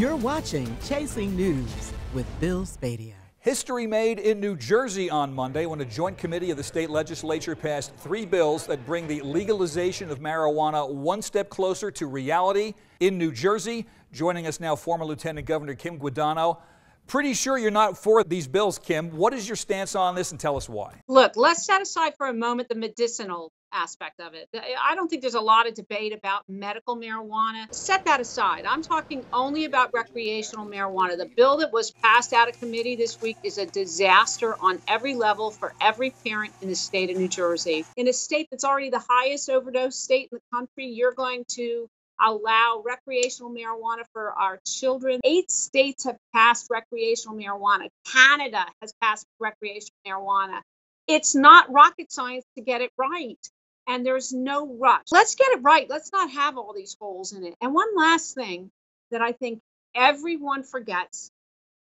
You're watching Chasing News with Bill Spadea. History made in New Jersey on Monday when a joint committee of the state legislature passed 3 bills that bring the legalization of marijuana one step closer to reality in New Jersey. Joining us now, former Lieutenant Governor Kim Guadagno. Pretty sure you're not for these bills, Kim. What is your stance on this, and tell us why? Look, let's set aside for a moment the medicinal aspect of it. I don't think there's a lot of debate about medical marijuana. Set that aside. I'm talking only about recreational marijuana. The bill that was passed out of committee this week is a disaster on every level for every parent in the state of New Jersey. In a state that's already the highest overdose state in the country, you're going to allow recreational marijuana for our children. 8 states have passed recreational marijuana. Canada has passed recreational marijuana. It's not rocket science to get it right. And there's no rush. Let's get it right. Let's not have all these holes in it. And one last thing that I think everyone forgets,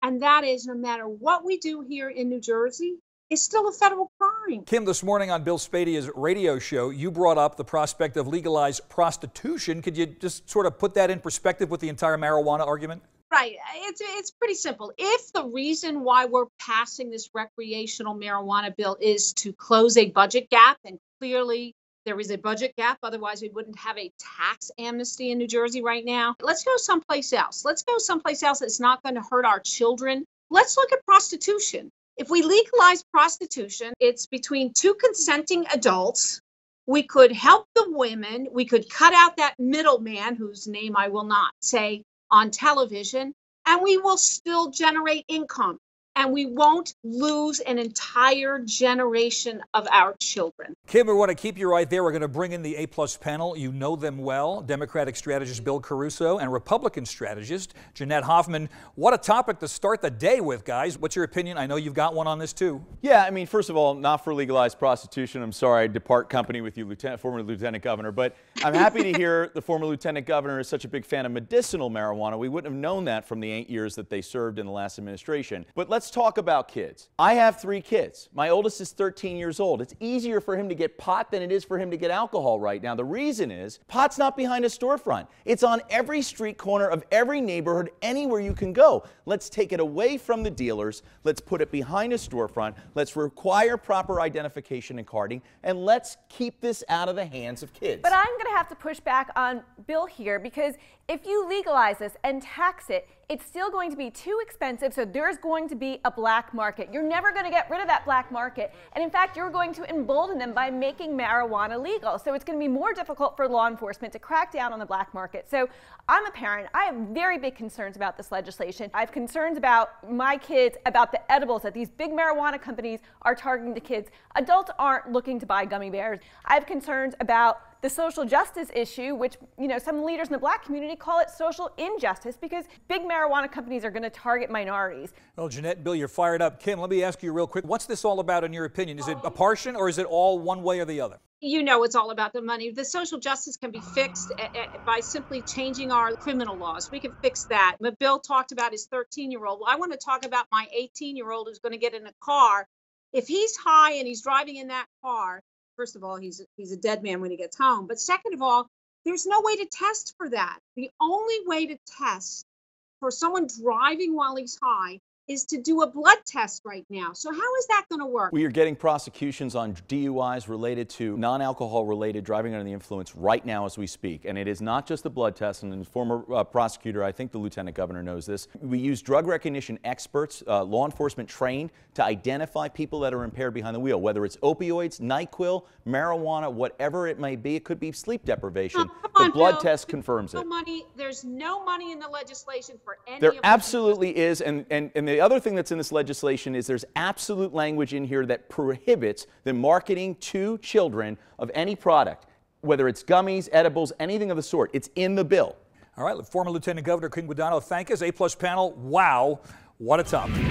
and that is no matter what we do here in New Jersey, it's still a federal crime. Kim, this morning on Bill Spadea's radio show, you brought up the prospect of legalized prostitution. Could you just sort of put that in perspective with the entire marijuana argument? Right. It's pretty simple. If the reason why we're passing this recreational marijuana bill is to close a budget gap, and clearly there is a budget gap, otherwise we wouldn't have a tax amnesty in New Jersey right now. Let's go someplace else. Let's go someplace else that's not going to hurt our children. Let's look at prostitution. If we legalize prostitution, it's between 2 consenting adults. We could help the women. We could cut out that middleman, whose name I will not say on television, and we will still generate income. And we won't lose an entire generation of our children. Kim, we want to keep you right there. We're going to bring in the A-plus panel. You know them well. Democratic strategist Bill Caruso and Republican strategist Jeanette Hoffman. What a topic to start the day with, guys. What's your opinion? I know you've got one on this, too. Yeah, I mean, first of all, not for legalized prostitution. I'm sorry I depart company with you, former Lieutenant Governor. But I'm happy to hear the former Lieutenant Governor is such a big fan of medicinal marijuana. We wouldn't have known that from the 8 years that they served in the last administration. But let's talk about kids. I have 3 kids. My oldest is 13 years old. It's easier for him to get pot than it is for him to get alcohol right now. The reason is pot's not behind a storefront. It's on every street corner of every neighborhood, anywhere you can go. Let's take it away from the dealers. Let's put it behind a storefront. Let's require proper identification and carding, and let's keep this out of the hands of kids. But I'm going to have to push back on Bill here, because if you legalize this and tax it, it's still going to be too expensive, so there's going to be a black market. You're never going to get rid of that black market, and in fact, you're going to embolden them by making marijuana legal. So it's going to be more difficult for law enforcement to crack down on the black market. So I'm a parent. I have very big concerns about this legislation. I have concerns about my kids, about the edibles that these big marijuana companies are targeting to kids. Adults aren't looking to buy gummy bears. I have concerns about the social justice issue, which, some leaders in the black community call it social injustice, because big marijuana companies are going to target minorities. Well, Jeanette and Bill, you're fired up. Kim, let me ask you real quick. What's this all about in your opinion? Is it a portion, or is it all one way or the other? You know it's all about the money. The social justice can be fixed by simply changing our criminal laws. We can fix that. But Bill talked about his 13-year-old. Well, I want to talk about my 18-year-old who's going to get in a car. If he's high and he's driving in that car, first of all, he's a dead man when he gets home. But second of all, there's no way to test for that. The only way to test for someone driving while he's high is to do a blood test right now. So how is that going to work? We are getting prosecutions on DUIs related to non-alcohol related driving under the influence right now as we speak. And it is not just the blood test. And the former prosecutor, I think the Lieutenant Governor knows this. We use drug recognition experts, law enforcement trained to identify people that are impaired behind the wheel, whether it's opioids, NyQuil, marijuana, whatever it may be. It could be sleep deprivation. The blood test confirms it. There's no money in the legislation for any There of absolutely is, and the other thing that's in this legislation is there's absolute language in here that prohibits the marketing to children of any product, whether it's gummies, edibles, anything of the sort. It's in the bill. All right, former Lieutenant Governor Kim Guadagno, thank us. A-plus panel, wow, what a topic.